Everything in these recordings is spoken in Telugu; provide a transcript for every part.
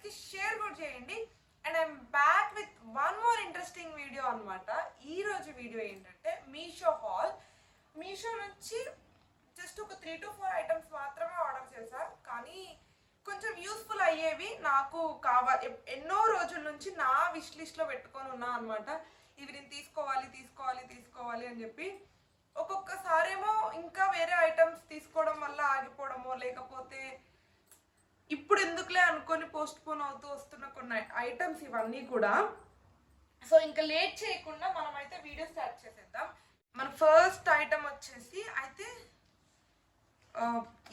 ఫ్రెండ్స్కి షేర్ కూడా చేయండి. And I'm back with one more interesting video అనమాట. ఈరోజు వీడియో ఏంటంటే మీషో హాల్. మీషో నుంచి జస్ట్ ఒక 3 to 4 ఐటమ్స్ మాత్రమే ఆర్డర్ చేశాను, కానీ కొంచెం యూస్ఫుల్ అయ్యేవి నాకు కావాలి. ఎన్నో రోజుల నుంచి నా విష్ లిస్ట్లో పెట్టుకొని ఉన్నా అనమాట. ఇవి నేను తీసుకోవాలి తీసుకోవాలి తీసుకోవాలి అని చెప్పి. ఒక్కొక్కసారేమో ఇంకా వేరే ఐటమ్స్ తీసుకోవడం వల్ల ఆగిపోవడమో, లేకపోతే ఇప్పుడు ఎందుకులే అనుకొని పోస్ట్ పోన్ అవుతూ వస్తున్న కొన్ని ఐటమ్స్ ఇవన్నీ కూడా. సో ఇంకా లేట్ చేయకుండా మనం అయితే వీడియో స్టార్ట్ చేసేద్దాం. మన ఫస్ట్ ఐటమ్ వచ్చేసి అయితే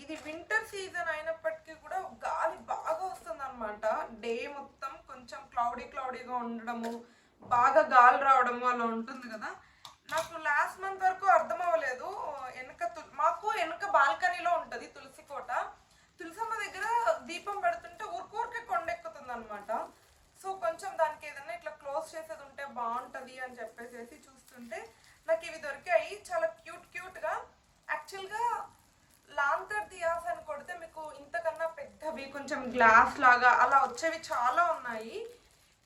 ఇది వింటర్ సీజన్ అయినప్పటికీ కూడా గాలి బాగా వస్తుంది అనమాట. డే మొత్తం కొంచెం క్లౌడీగా ఉండడము, బాగా గాలి రావడము అలా ఉంటుంది కదా. నాకు లాస్ట్ మంత్ వరకు అర్థం అవ్వలేదు. మాకు వెనక బాల్కనీలో ఉంటుంది తులసి కోట. తులసమ్మ దగ్గర దీపం పెడుతుంటే ఊరికే కొండెక్కుతుంది అనమాట. సో కొంచెం దానికి ఏదైనా ఇట్లా క్లోజ్ చేసేది ఉంటే బాగుంటుంది అని చెప్పేసి చూస్తుంటే నాకు ఇవి దొరికాయి. చాలా క్యూట్గా. యాక్చువల్గా లాంతర్ దియాస్ అని కొడితే మీకు ఇంతకన్నా పెద్దవి కొంచెం గ్లాస్ లాగా అలా వచ్చేవి చాలా ఉన్నాయి.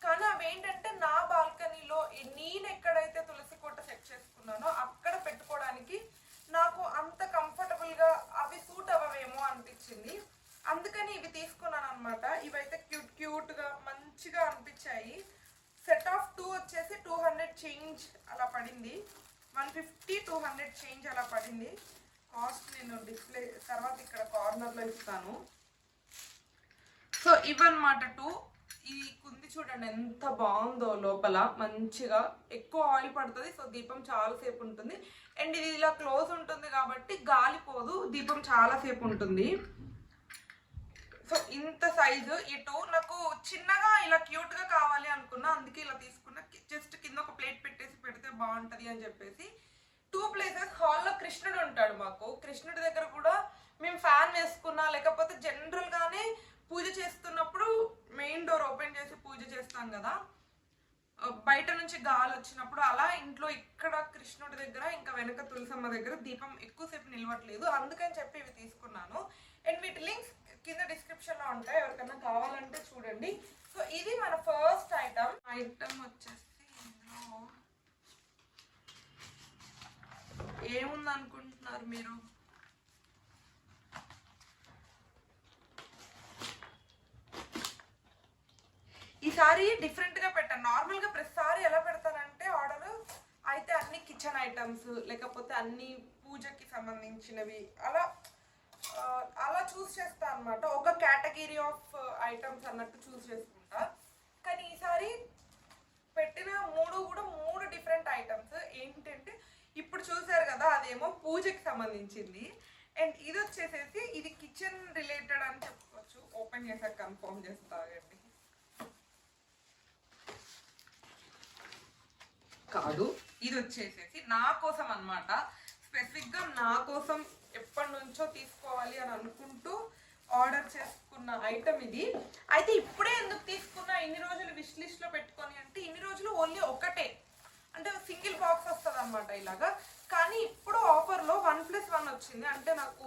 కానీ అవి ఏంటంటే నా బాల్కనీలో నేను ఎక్కడైతే తులసి కోట సెట్ చేసుకున్నానో అక్కడ పెట్టుకోవడానికి నాకు అంత కంఫర్టబుల్గా అవి సూట్ అవ్వవేమో అనిపించింది. అందుకని ఇవి తీసుకున్నాను అనమాట. ఇవైతే క్యూట్గా మంచిగా అనిపించాయి. సెట్ ఆఫ్ 2 వచ్చేసి 200 చేంజ్ అలా పడింది. 150 200 చేంజ్ అలా పడింది. కాస్ట్ నేను డిస్ప్లే తర్వాత ఇక్కడ కార్నర్లో ఇస్తాను. సో ఇవన్నమాట 2. ఈ కుంది చూడండి ఎంత బాగుందో. లోపల మంచిగా ఎక్కువ ఆయిల్ పడుతుంది. సో దీపం చాలాసేపు ఉంటుంది. అండ్ ఇది ఇలా క్లోజ్ ఉంటుంది కాబట్టి గాలిపోదు, దీపం చాలాసేపు ఉంటుంది. సో ఇంత సైజు ఈ 2 నాకు చిన్నగా ఇలా క్యూట్గా కావాలి అనుకున్నా, అందుకే ఇలా తీసుకున్నా. జస్ట్ కింద ఒక ప్లేట్ పెట్టేసి పెడితే బాగుంటుంది అని చెప్పేసి 2 ప్లేసెస్. హాల్లో కృష్ణుడు ఉంటాడు మాకు. కృష్ణుడి దగ్గర కూడా మేము ఫ్యాన్ వేసుకున్నా, లేకపోతే జనరల్గానే పూజ చేస్తున్నప్పుడు మెయిన్ డోర్ ఓపెన్ చేసి పూజ చేస్తాం కదా, బయట నుంచి గాలి వచ్చినప్పుడు అలా ఇంట్లో ఇక్కడ కృష్ణుడి దగ్గర ఇంకా వెనక తులసమ్మ దగ్గర దీపం ఎక్కువసేపు నిలవట్లేదు, అందుకని చెప్పి ఇవి తీసుకున్నాను. అండ్ వీటి లింక్స్ కింద డిస్క్రిప్షన్లో ఉంటాయి, ఎవరికైనా కావాలంటే చూడండి. సో ఇది మన ఫస్ట్ ఐటమ్ వచ్చేసి ఇందులో ఏముందనుకుంటున్నారు మీరు? ఈసారి డిఫరెంట్గా పెట్టాను. నార్మల్గా ప్రతిసారి ఎలా పెడతానంటే ఆర్డర్ అయితే అన్ని కిచెన్ ఐటమ్స్, లేకపోతే అన్ని పూజకి సంబంధించినవి అలా చూస్ చేస్తా అనమాట. ఒక కేటగిరీ ఆఫ్ ఐటమ్స్ అన్నట్టు చూస్ చేసుకుంటా. కానీ ఈసారి పెట్టిన 3 కూడా 3 డిఫరెంట్ ఐటమ్స్. ఏంటంటే ఇప్పుడు చూసారు కదా, అదేమో పూజకి సంబంధించింది. అండ్ ఇది వచ్చేసేసి ఇది కిచెన్ రిలేటెడ్ అని చెప్పుకోవచ్చు. ఓపెన్ చేసాక కన్ఫర్మ్ చేస్తాగండి. కాదు, ఇది వచ్చేసేసి నా కోసం అనమాట. స్పెసిఫిక్గా నా కోసం ఎప్పటి నుంచో తీసుకోవాలి అని అనుకుంటూ ఆర్డర్ చేసుకున్న ఐటమ్ ఇది. అయితే ఇప్పుడే ఎందుకు తీసుకున్నా, ఇన్ని రోజులు విష్ లిస్ట్లో పెట్టుకొని అంటే ఇన్ని రోజులు ఓన్లీ ఒకటే, అంటే సింగిల్ బాక్స్ వస్తుంది అనమాట ఇలాగా. కానీ ఇప్పుడు ఆఫర్లో 1+1 వచ్చింది. అంటే నాకు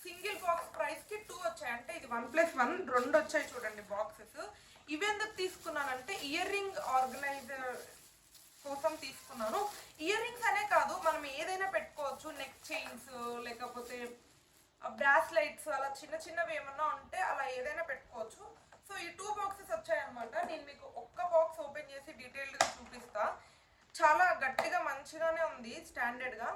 సింగిల్ బాక్స్ ప్రైస్కి 2 వచ్చాయి. అంటే ఇది 1+1 2 వచ్చాయి చూడండి బాక్సెస్. ఇవి ఎందుకు తీసుకున్నానంటే ఇయర్ రింగ్ ఆర్గనైజర్ కోసం తీసుకున్నాను. ఇయర్ రింగ్స్ అనే కాదు, మనం ఏదైనా పెట్టుకోవచ్చు. నెక్ చైన్స్, లేకపోతే బ్రాస్లైట్స్, అలా చిన్నవి ఏమన్నా ఉంటే అలా ఏదైనా పెట్టుకోవచ్చు. సో ఈ 2 బాక్సెస్ వచ్చాయన్నమాట. నేను మీకు ఒక్క బాక్స్ ఓపెన్ చేసి డీటెయిల్డ్గా చూపిస్తా. చాలా గట్టిగా మంచిగానే ఉంది, స్టాండర్డ్గా.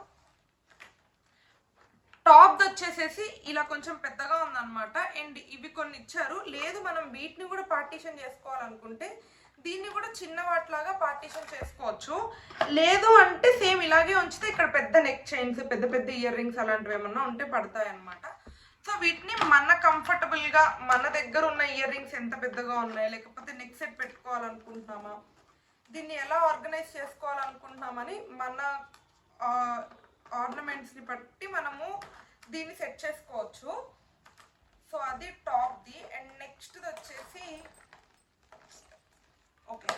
టాప్ వచ్చేసేసి ఇలా కొంచెం పెద్దగా ఉందన్నమాట. అండ్ ఇవి కొన్ని ఇచ్చారు. లేదు మనం వీటిని కూడా పార్టీషన్ చేసుకోవాలనుకుంటే దీన్ని కూడా చిన్న వాటిలాగా పార్టీషన్ చేసుకోవచ్చు. లేదు అంటే సేమ్ ఇలాగే ఉంచితే ఇక్కడ పెద్ద నెక్ చైన్స్, పెద్ద ఇయర్ రింగ్స్ అలాంటివి ఏమన్నా ఉంటే పడతాయి అన్నమాట. సో వీటిని మన కంఫర్టబుల్గా మన దగ్గర ఉన్న ఇయర్ రింగ్స్ ఎంత పెద్దగా ఉన్నాయి, లేకపోతే నెక్ సెట్ పెట్టుకోవాలనుకుంటున్నామా, దీన్ని ఎలా ఆర్గనైజ్ చేసుకోవాలనుకుంటున్నామని మన ఆర్నమెంట్స్ని బట్టి మనము దీన్ని సెట్ చేసుకోవచ్చు. సో అది టాప్ది. అండ్ నెక్స్ట్ది వచ్చేసి ఓకే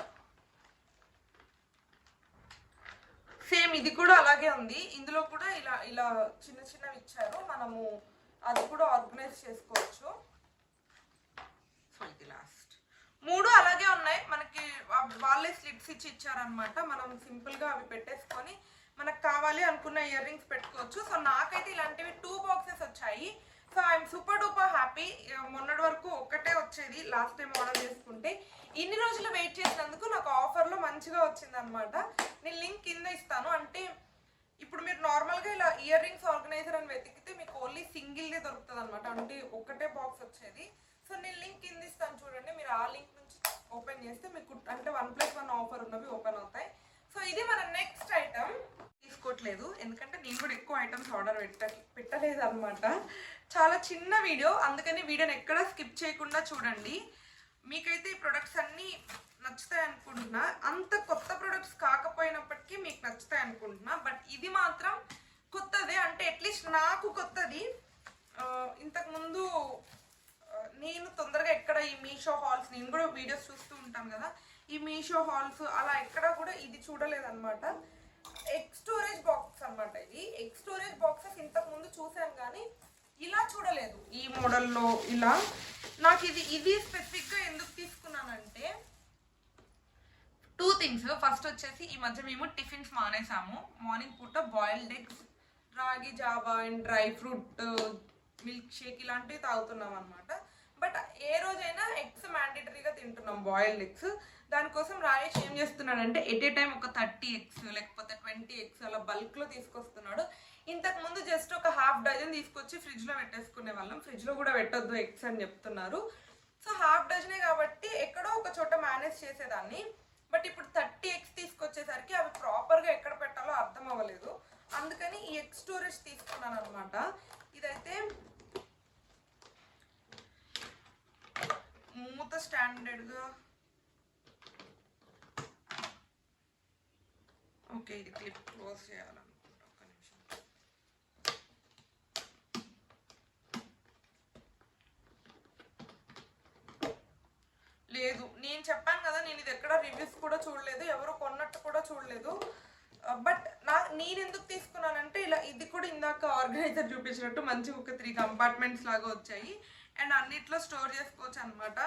సేమ్ ఇది కూడా అలాగే ఉంది. ఇందులో కూడా ఇలా చిన్నవి ఇచ్చారు. మనము అది కూడా ఆర్గనైజ్ చేసుకోవచ్చు. సో ఇది లాస్ట్. 3 అలాగే ఉన్నాయి. మనకి వాళ్ళే స్లిట్స్ ఇచ్చి ఇచ్చారనమాట. మనం సింపుల్గా అవి పెట్టేసుకొని మనకు కావాలి అనుకున్న ఇయర్ రింగ్స్ పెట్టుకోవచ్చు. సో నాకైతే ఇలాంటివి 2 బాక్సెస్ వచ్చాయి. So I'm super duper happy. మొన్నటి వరకు ఒక్కటే వచ్చేది లాస్ట్ టైం ఆర్డర్ చేసుకుంటే. ఇన్ని రోజులు వెయిట్ చేసినందుకు నాకు ఆఫర్లో మంచిగా వచ్చిందనమాట. నేను లింక్ కింద ఇస్తాను. అంటే ఇప్పుడు మీరు నార్మల్గా ఇలా ఇయర్ రింగ్స్ ఆర్గనైజర్ అని వెతికితే మీకు ఓన్లీ సింగిల్దే దొరుకుతుంది అనమాట. అంటే ఒక్కటే బాక్స్ వచ్చేది. సో నేను లింక్ కింద ఇస్తాను చూడండి. మీరు ఆ లింక్ నుంచి ఓపెన్ చేస్తే మీకు అంటే 1+1 ఆఫర్ ఉన్నవి ఓపెన్ అవుతాయి. సో ఇది మన నెక్స్ట్ ఐటమ్. తీసుకోవట్లేదు ఎందుకంటే నేను కూడా ఎక్కువ ఐటమ్స్ ఆర్డర్ పెట్టలేదు అనమాట. చాలా చిన్న వీడియో, అందుకని వీడియోని ఎక్కడా స్కిప్ చేయకుండా చూడండి. మీకైతే ఈ ప్రొడక్ట్స్ అన్నీ నచ్చుతాయి అనుకుంటున్నా. అంత కొత్త ప్రొడక్ట్స్ కాకపోయినప్పటికీ మీకు నచ్చుతాయి అనుకుంటున్నా. బట్ ఇది మాత్రం కొత్తదే, అంటే అట్లీస్ట్ నాకు కొత్తది. ఇంతకుముందు నేను తొందరగా ఎక్కడ ఈ మీషో హాల్స్, నేను కూడా వీడియోస్ చూస్తూ ఉంటాను కదా, ఈ మీషో హాల్స్ అలా ఎక్కడ కూడా ఇది చూడలేదన్నమాట. ఎగ్ స్టోరేజ్ బాక్స్ అనమాట. ఇది ఎగ్ స్టోరేజ్ బాక్సెస్ ఇంతకుముందు చూసాను కానీ ఇలా చూడలేదు ఈ మోడల్లో. ఇలా నాకు ఇది స్పెసిఫిక్గా ఎందుకు తీసుకున్నానంటే 2 థింగ్స్. ఫస్ట్ వచ్చేసి ఈ మధ్య మేము టిఫిన్స్ మానేసాము. మార్నింగ్ పూట బాయిల్డ్ ఎగ్స్, రాగి Java and dry fruit milk shake ఇలాంటివి తాగుతున్నాం అనమాట. బట్ ఏ రోజైనా ఎగ్స్ మ్యాండేటరీగా తింటున్నాం, బాయిల్డ్ ఎగ్స్. దానికోసం రాయేష్ ఏం చేస్తున్నాడంటే ఎట్ ఏ టైం ఒక 30 ఎగ్స్ లేకపోతే 20 ఎగ్స్ అలా బల్క్లో తీసుకొస్తున్నాడు. ఇంతకుముందు జస్ట్ ఒక ½ డజన్ తీసుకొచ్చి ఫ్రిడ్జ్లో పెట్టేసుకునే వాళ్ళం. ఫ్రిడ్జ్లో కూడా పెట్టొద్దు ఎగ్స్ అని చెప్తున్నారు. సో ½ డజనే కాబట్టి ఎక్కడో ఒక చోట మేనేజ్ చేసేదాన్ని. బట్ ఇప్పుడు 30 ఎగ్స్ తీసుకొచ్చేసరికి అవి ప్రాపర్గా ఎక్కడ పెట్టాలో అర్థం అవ్వలేదు. అందుకని ఈ ఎగ్ స్టోరేజ్ తీసుకున్నాను అనమాట. ఇదైతే మూత స్టాండర్డ్గా ఓకే. ఇది క్లిప్ క్లోజ్ చేయాలనుకుంటా. ఒక్క నిమిషం. లేదు, నేను చెప్పాను కదా, నేను ఇది ఎక్కడ రివ్యూస్ కూడా చూడలేదు, ఎవరు కొన్నట్టు కూడా చూడలేదు. బట్ నేను ఎందుకు తీసుకున్నానంటే ఇలా ఇది కూడా ఇందాక ఆర్గనైజర్ చూపించినట్టు మంచి ఒక 3 కంపార్ట్మెంట్స్ లాగా వచ్చాయి. అండ్ అన్నిట్లో స్టోర్ చేసుకోవచ్చు అనమాట.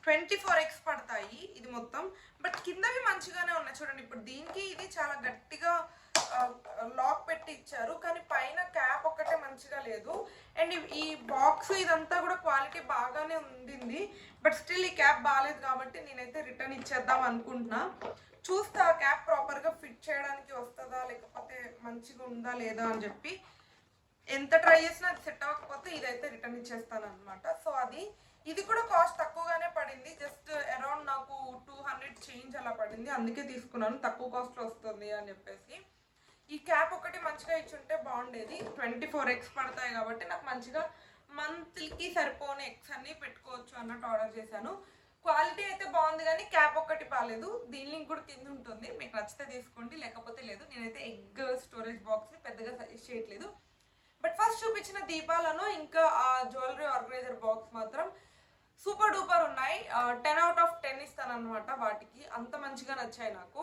24x పడతాయి ఇది మొత్తం. బట్ కిందవి మంచిగానే ఉన్నాయి చూడండి. ఇప్పుడు దీనికి ఇది చాలా గట్టిగా లాక్ పెట్టి ఇచ్చారు, కానీ పైన క్యాప్ ఒక్కటే మంచిగా లేదు. అండ్ ఈ బాక్స్ ఇదంతా కూడా క్వాలిటీ బాగానే ఉండింది. బట్ స్టిల్ ఈ క్యాప్ బాగాలేదు కాబట్టి నేనైతే రిటర్న్ ఇచ్చేద్దాం అనుకుంటున్నా. చూస్తే ఆ క్యాప్ ప్రాపర్గా ఫిట్ చేయడానికి వస్తుందా లేకపోతే మంచిగా ఉందా లేదా అని చెప్పి. ఎంత ట్రై చేసినా అది సెట్ అవ్వకపోతే ఇదైతే రిటర్న్ ఇచ్చేస్తాను అనమాట. సో ఇది కూడా కాస్ట్ తక్కువగానే పడింది. జస్ట్ అరౌండ్ నాకు 200 చేంజ్ అలా పడింది. అందుకే తీసుకున్నాను, తక్కువ కాస్ట్లో వస్తుంది అని చెప్పేసి. ఈ క్యాప్ ఒకటి మంచిగా ఇచ్చుంటే బాగుండేది. 24x పడతాయి కాబట్టి నాకు మంచిగా మంత్లీకి సరిపోని ఎగ్స్ అన్ని పెట్టుకోవచ్చు అన్నట్టు ఆర్డర్ చేశాను. క్వాలిటీ అయితే బాగుంది కానీ క్యాప్ ఒక్కటి బాగాలేదు. దీని లింక్ కూడా కింద ఉంటుంది, మీకు నచ్చితే తీసుకోండి లేకపోతే లేదు. నేనైతే ఎగ్ స్టోరేజ్ బాక్స్ని పెద్దగా సజెస్ట్ చేయట్లేదు. బట్ ఫస్ట్ చూపించిన దీపాలను ఇంకా ఆ జ్యువెలరీ ఆర్గనైజర్ బాక్స్ మాత్రం సూపర్ డూపర్ ఉన్నాయి. 10 out of 10 ఇస్తాను అనమాట. వాటికి అంత మంచిగా నచ్చాయి నాకు.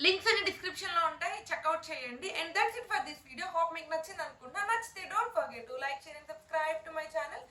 లింక్స్ అన్ని డిస్క్రిప్షన్లో ఉంటాయి, చెక్అవుట్ చేయండి. And that's it for this video. Hope మీకు నచ్చింది అనుకుంటా. నచ్చితే don't forget to like, share and subscribe to my channel.